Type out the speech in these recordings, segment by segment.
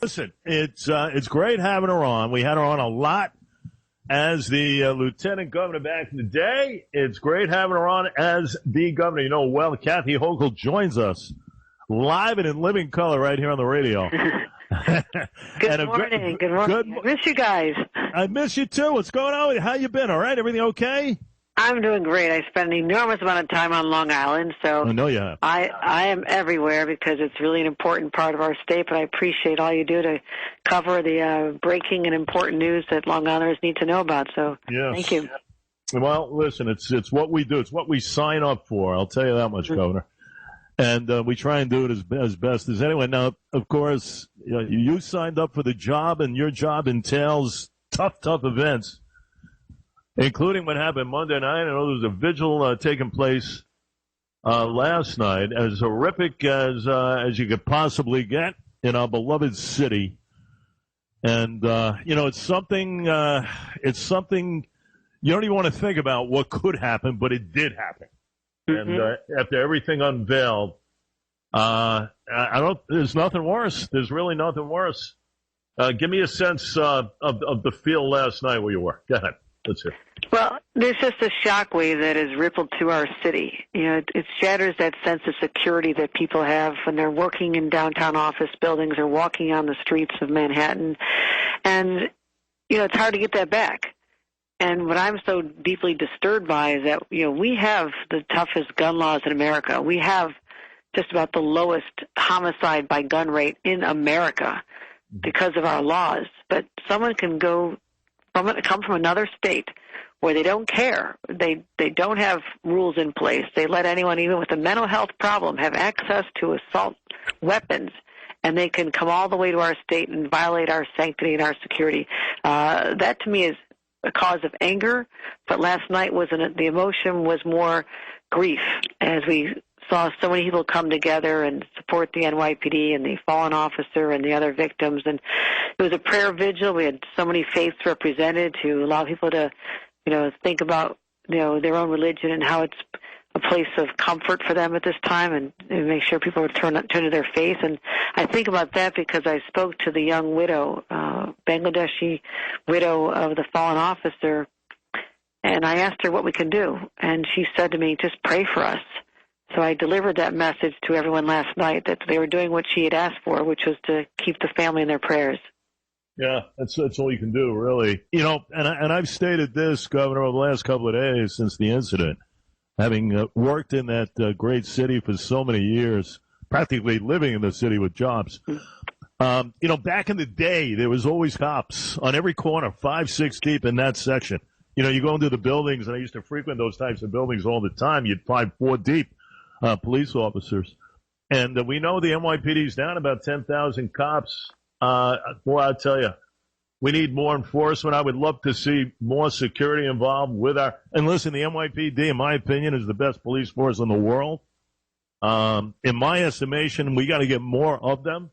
Listen, it's great having her on. We had her on a lot as the lieutenant governor back in the day. It's great having her on as the governor. You know, well, Kathy Hochul joins us live and in living color right here on the radio. Good morning. Good morning. I miss you guys. I miss you too. What's going on with you? How you been? All right? Everything okay? I'm doing great. I spend an enormous amount of time on Long Island, so I know you have. I am everywhere because it's really an important part of our state, but I appreciate all you do to cover the breaking and important news that Long Islanders need to know about, so yes. Thank you. Well, listen, it's what we do. It's what we sign up for. I'll tell you that much, Governor. And we try and do it as best as anyone. Now, of course, you signed up for the job, and your job entails tough events, including what happened Monday night. I know there was a vigil taking place last night, as horrific as you could possibly get in our beloved city. And it's something you don't even want to think about what could happen, but it did happen. And after everything unveiled, there's nothing worse. There's really nothing worse. Give me a sense of the feel last night where you were. Go ahead. Let's hear. Well, there's just a shockwave that has rippled through our city. It shatters that sense of security that people have when they're working in downtown office buildings or walking on the streets of Manhattan. And, it's hard to get that back. And what I'm so deeply disturbed by is that, we have the toughest gun laws in America. We have just about the lowest homicide by gun rate in America because of our laws. But someone can come from another state where they don't care. They don't have rules in place. They let anyone, even with a mental health problem, have access to assault weapons, and they can come all the way to our state and violate our sanctity and our security. That, to me, is a cause of anger, but last night the emotion was more grief as we saw so many people come together and support the NYPD and the fallen officer and the other victims. And it was a prayer vigil. We had so many faiths represented to allow people to, think about, their own religion and how it's a place of comfort for them at this time, and make sure people would turn to their faith. And I think about that because I spoke to the young widow, Bangladeshi widow of the fallen officer, and I asked her what we can do. And she said to me, just pray for us. So I delivered that message to everyone last night that they were doing what she had asked for, which was to keep the family in their prayers. Yeah, that's all you can do, really. And I've stated this, Governor, over the last couple of days since the incident, having worked in that great city for so many years, practically living in the city with jobs. Back in the day, there was always cops on every corner, 5, 6 deep in that section. You go into the buildings, and I used to frequent those types of buildings all the time. You'd find 4 deep police officers. And we know the NYPD's down about 10,000 cops. Boy, I'll tell you, we need more enforcement. I would love to see more security involved with and listen, the NYPD, in my opinion, is the best police force in the world. In my estimation, we got to get more of them.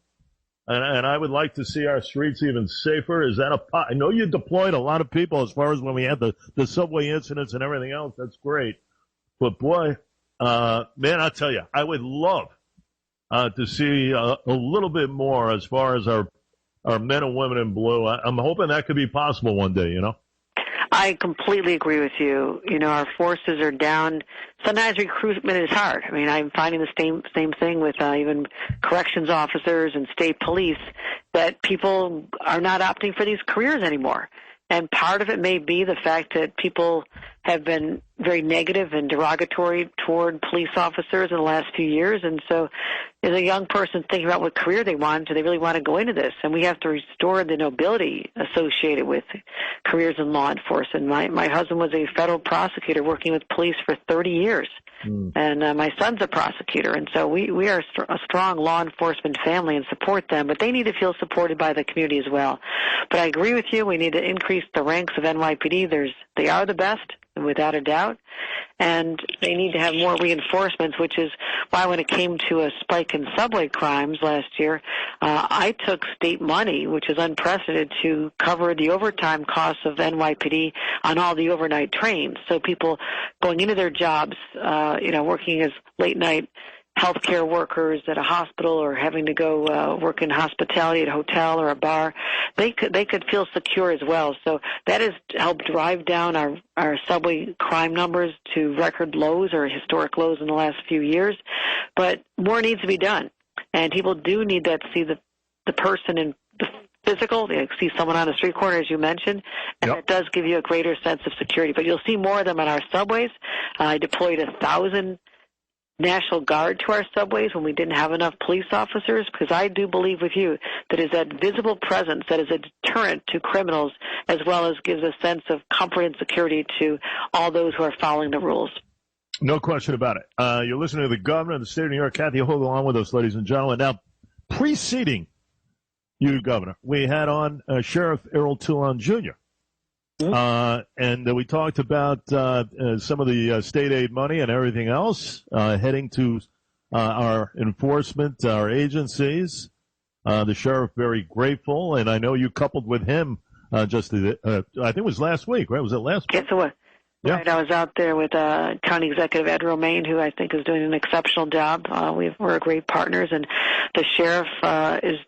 And I would like to see our streets even safer. Is that I know you deployed a lot of people as far as when we had the subway incidents and everything else. That's great. But boy, man, I'll tell you, I would love to see a little bit more as far as our men and women in blue. I'm hoping that could be possible one day, I completely agree with you. Our forces are down. Sometimes recruitment is hard. I mean, I'm finding the same thing with even corrections officers and state police, that people are not opting for these careers anymore. And part of it may be the fact that people have been very negative and derogatory toward police officers in the last few years. And so as a young person thinking about what career they want, do they really want to go into this? And we have to restore the nobility associated with careers in law enforcement. My husband was a federal prosecutor working with police for 30 years. And my son's a prosecutor. And so we are a strong law enforcement family and support them, but they need to feel supported by the community as well. But I agree with you. We need to increase the ranks of NYPD. They are the best, without a doubt, and they need to have more reinforcements, which is why when it came to a spike in subway crimes last year, I took state money, which is unprecedented, to cover the overtime costs of NYPD on all the overnight trains. So people going into their jobs, working as late night healthcare workers at a hospital or having to go work in hospitality at a hotel or a bar, they could feel secure as well. So that has helped drive down our subway crime numbers to record lows or historic lows in the last few years. But more needs to be done, and people do need that to see the person in the physical. They see someone on the street corner, as you mentioned, and That does give you a greater sense of security. But you'll see more of them on our subways. I deployed 1,000 National Guard to our subways when we didn't have enough police officers, because I do believe with you that is that visible presence that is a deterrent to criminals, as well as gives a sense of comfort and security to all those who are following the rules. No question about it. You're listening to the governor of the state of New York, Kathy Hochul, on with us, ladies and gentlemen. Now, preceding you, Governor, we had on Sheriff Errol Toulon Jr., and we talked about some of the state aid money and everything else heading to our enforcement, our agencies. The sheriff very grateful, and I know you coupled with him I think it was last week, right? Was it last week? Yes, it was. Yeah. Right, I was out there with County Executive Ed Romaine, who I think is doing an exceptional job. We're great partners, and the sheriff is.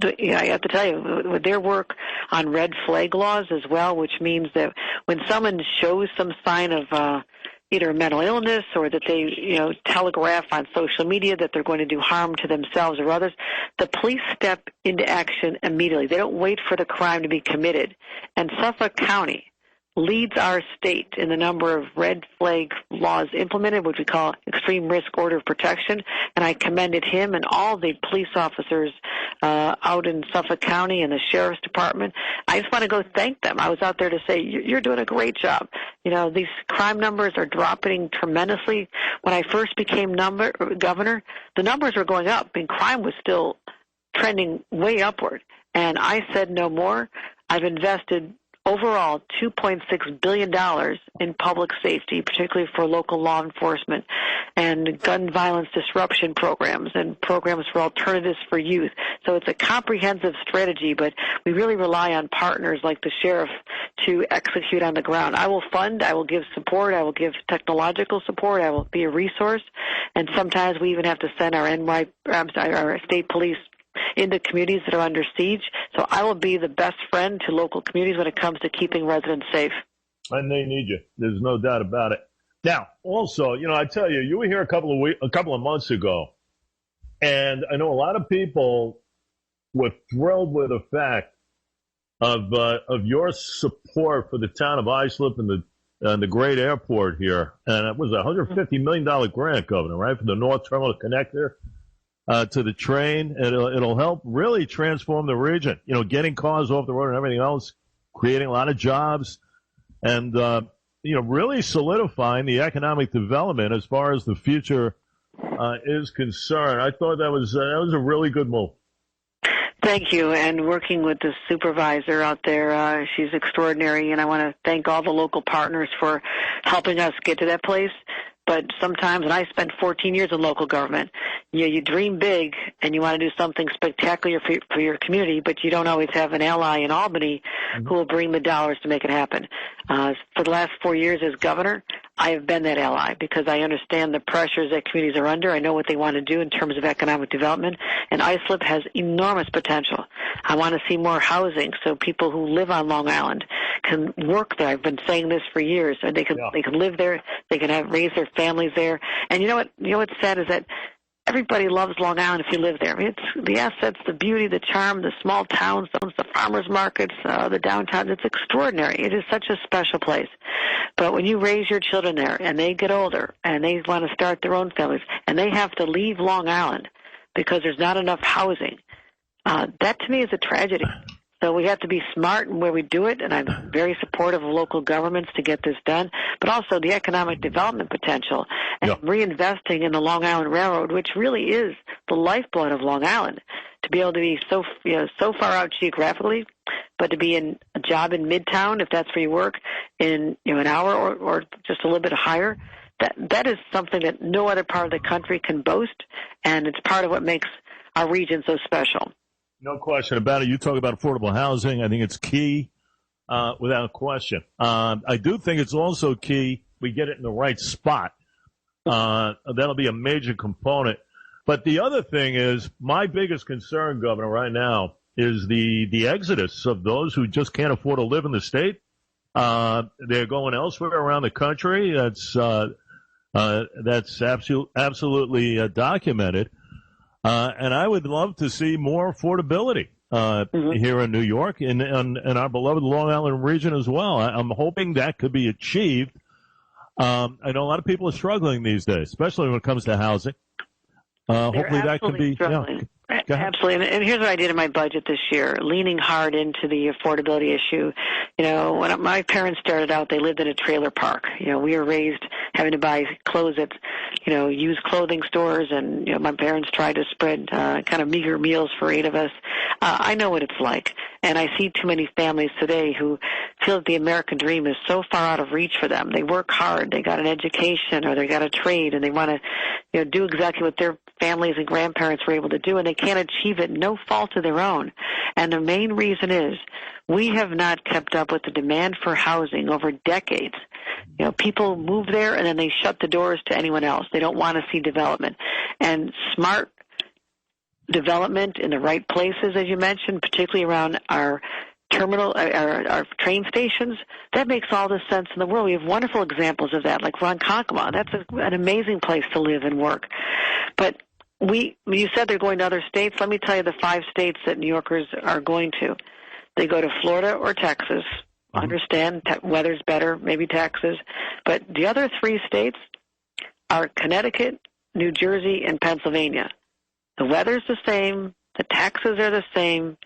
I have to tell you, with their work on red flag laws as well, which means that when someone shows some sign of either mental illness or that they, telegraph on social media that they're going to do harm to themselves or others, the police step into action immediately. They don't wait for the crime to be committed. And Suffolk County leads our state in the number of red flag laws implemented, which we call extreme risk order of protection. And I commended him and all the police officers out in Suffolk County and the Sheriff's Department. I just want to go thank them. I was out there to say, you're doing a great job. These crime numbers are dropping tremendously. When I first became governor, the numbers were going up, and crime was still trending way upward. And I said no more. I've invested overall $2.6 billion in public safety, particularly for local law enforcement, and gun violence disruption programs and programs for alternatives for youth. So it's a comprehensive strategy, but we really rely on partners like the sheriff to execute on the ground. I will fund, I will give support, I will give technological support, I will be a resource, and sometimes we even have to send our state police into communities that are under siege. So I will be the best friend to local communities when it comes to keeping residents safe. And they need you. There's no doubt about it. Now, also, I tell you, you were here a couple of months ago, and I know a lot of people were thrilled with the fact of your support for the town of Islip and the great airport here. And it was a $150 million grant, Governor, right, for the North Terminal Connector. To the train. It'll help really transform the region, getting cars off the road and everything else, creating a lot of jobs, and, really solidifying the economic development as far as the future is concerned. I thought that was a really good move. Thank you. And working with the supervisor out there, she's extraordinary, and I want to thank all the local partners for helping us get to that place. But sometimes, and I spent 14 years in local government, you dream big and you want to do something spectacular for your community, but you don't always have an ally in Albany who will bring the dollars to make it happen. For the last 4 years as governor, I have been that ally because I understand the pressures that communities are under. I know what they want to do in terms of economic development, and Islip has enormous potential. I want to see more housing so people who live on Long Island can work there. I've been saying this for years. And they can live there. They can raise their families there. And you know what's sad is that everybody loves Long Island if you live there. I mean, it's the assets, the beauty, the charm, the small towns, the farmers markets, the downtown. It's extraordinary. It is such a special place. But when you raise your children there and they get older and they want to start their own families and they have to leave Long Island because there's not enough housing, that to me is a tragedy. So we have to be smart in where we do it, and I'm very supportive of local governments to get this done, but also the economic development potential and reinvesting in the Long Island Railroad, which really is the lifeblood of Long Island, to be able to be so far out geographically, but to be in a job in Midtown, if that's where you work, in an hour or just a little bit higher. That is something that no other part of the country can boast, and it's part of what makes our region so special. No question about it. You talk about affordable housing. I think it's key, without question. I do think it's also key we get it in the right spot. That'll be a major component. But the other thing is, my biggest concern, Governor, right now is the exodus of those who just can't afford to live in the state. They're going elsewhere around the country. That's absolutely documented. And I would love to see more affordability here in New York and our beloved Long Island region as well. I'm hoping that could be achieved. I know a lot of people are struggling these days, especially when it comes to housing. Hopefully that can be. Struggling. Absolutely. And here's what I did in my budget this year, leaning hard into the affordability issue. You know, when my parents started out, they lived in a trailer park. You know, we were raised having to buy clothes at, you know, used clothing stores, and, you know, my parents tried to spread kind of meager meals for 8 of us. I know what it's like, and I see too many families today who feel that the American dream is so far out of reach for them. They work hard, they got an education, or they got a trade, and they want to, you know, do exactly what their families and grandparents were able to do, and they can't achieve it, no fault of their own. And the main reason is we have not kept up with the demand for housing over decades. You know, people move there and then they shut the doors to anyone else. They don't want to see development. And smart development in the right places, as you mentioned, particularly around our terminal, our train stations, that makes all the sense in the world. We have wonderful examples of that, like Ronkonkoma. That's an amazing place to live and work. But you said they're going to other states. Let me tell you the 5 states that New Yorkers are going to. They go to Florida or Texas. Understand, weather's better, maybe Texas. But the other 3 states are Connecticut, New Jersey, and Pennsylvania. The weather's the same, the taxes are the same,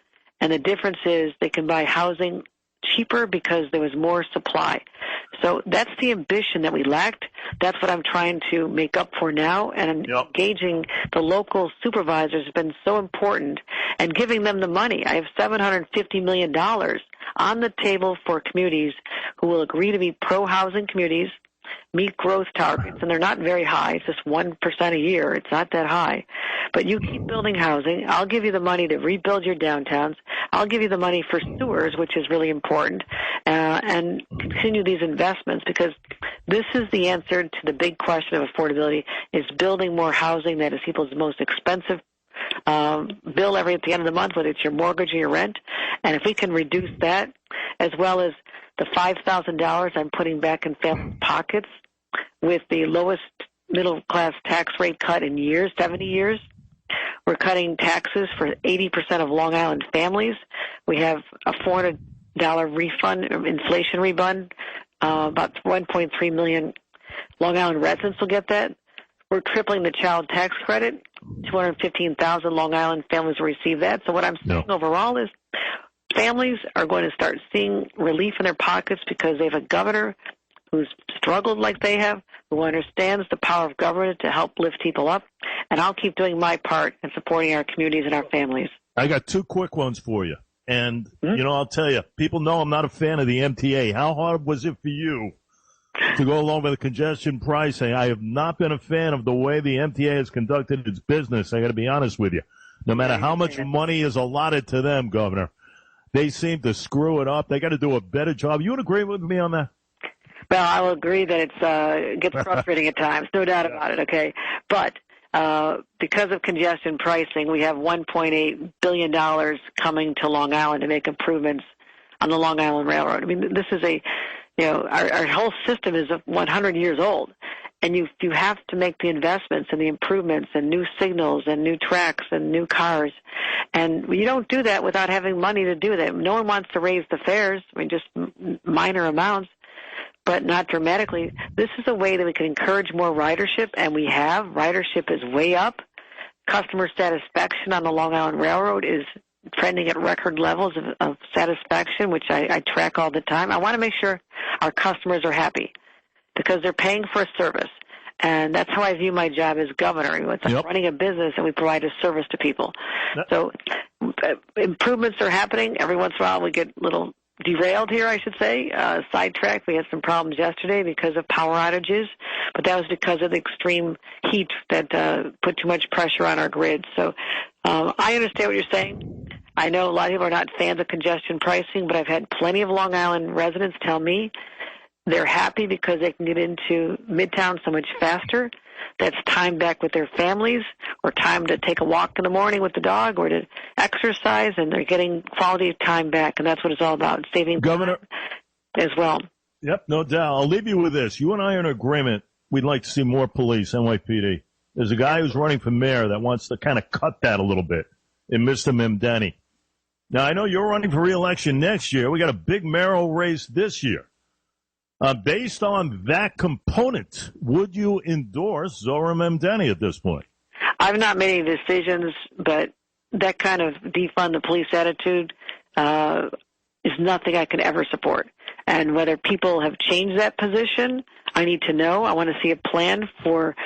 and the difference is they can buy housing cheaper because there was more supply. So that's the ambition that we lacked. That's what I'm trying to make up for now, and engaging the local supervisors has been so important, and giving them the money. I have $750 million on the table for communities who will agree to be pro-housing communities, meet growth targets, and they're not very high. It's just 1% a year. It's not that high. But you keep building housing. I'll give you the money to rebuild your downtowns. I'll give you the money for sewers, which is really important, and continue these investments, because this is the answer to the big question of affordability, is building more housing that is people's most expensive bill at the end of the month, whether it's your mortgage or your rent. And if we can reduce that, as well as the $5,000 I'm putting back in family pockets with the lowest middle-class tax rate cut in years, 70 years. We're cutting taxes for 80% of Long Island families. We have a $400 refund, inflation refund. About 1.3 million Long Island residents will get that. We're tripling the child tax credit. 215,000 Long Island families will receive that. So what I'm saying overall is families are going to start seeing relief in their pockets because they have a governor who's struggled like they have, who understands the power of government to help lift people up, and I'll keep doing my part in supporting our communities and our families. I got 2 quick ones for you. And, you know, I'll tell you, people know I'm not a fan of the MTA. How hard was it for you to go along with the congestion pricing? I have not been a fan of the way the MTA has conducted its business. I got to be honest with you. No matter how much money is allotted to them, Governor, they seem to screw it up. They got to do a better job. You would agree with me on that? Well, I will agree that it gets frustrating at times, no doubt about it, okay? But because of congestion pricing, we have $1.8 billion coming to Long Island to make improvements on the Long Island Railroad. I mean, this is our whole system is 100 years old, and you have to make the investments and the improvements and new signals and new tracks and new cars, and you don't do that without having money to do that. No one wants to raise the fares, I mean, just minor amounts, but not dramatically. This is a way that we can encourage more ridership, and we have. Ridership is way up. Customer satisfaction on the Long Island Railroad is trending at record levels of satisfaction, which I track all the time. I want to make sure our customers are happy because they're paying for a service. And that's how I view my job as governor. It's like running a business, and we provide a service to people. So improvements are happening. Every once in a while we get a little derailed here, I should say, sidetracked. We had some problems yesterday because of power outages, but that was because of the extreme heat that put too much pressure on our grid. So I understand what you're saying. I know a lot of people are not fans of congestion pricing, but I've had plenty of Long Island residents tell me they're happy because they can get into Midtown so much faster. that's time back with their families, or time to take a walk in the morning with the dog, or to exercise, and they're getting quality time back, and that's what it's all about, saving Governor time as well. Yep, no doubt. I'll leave you with this. You and I are in agreement. We'd like to see more police, NYPD. There's a guy who's running for mayor that wants to kind of cut that a little bit, in Mr. Memdani. Now, I know you're running for re-election next year. We got a big mayoral race this year. Based on that component, would you endorse Zohar Memdani at this point? I've not made any decisions, but that kind of defund the police attitude is nothing I can ever support. And whether people have changed that position, I need to know. I want to see a plan for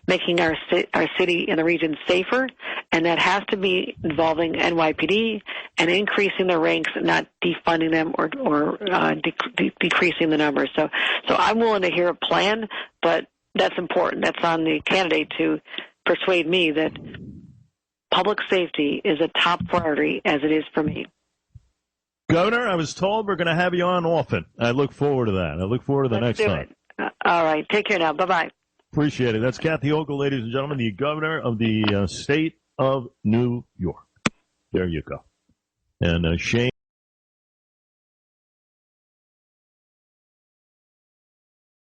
making our city and the region safer, and that has to be involving NYPD and increasing the ranks, not defunding them or decreasing the numbers. So I'm willing to hear a plan, but that's important. That's on the candidate to persuade me that public safety is a top priority, as it is for me. Governor, I was told we're going to have you on often. I look forward to that. I look forward to the next time. All right. Take care now. Bye-bye. Appreciate it. That's Kathy Hochul, ladies and gentlemen, the governor of the state of New York. There you go. And Shane.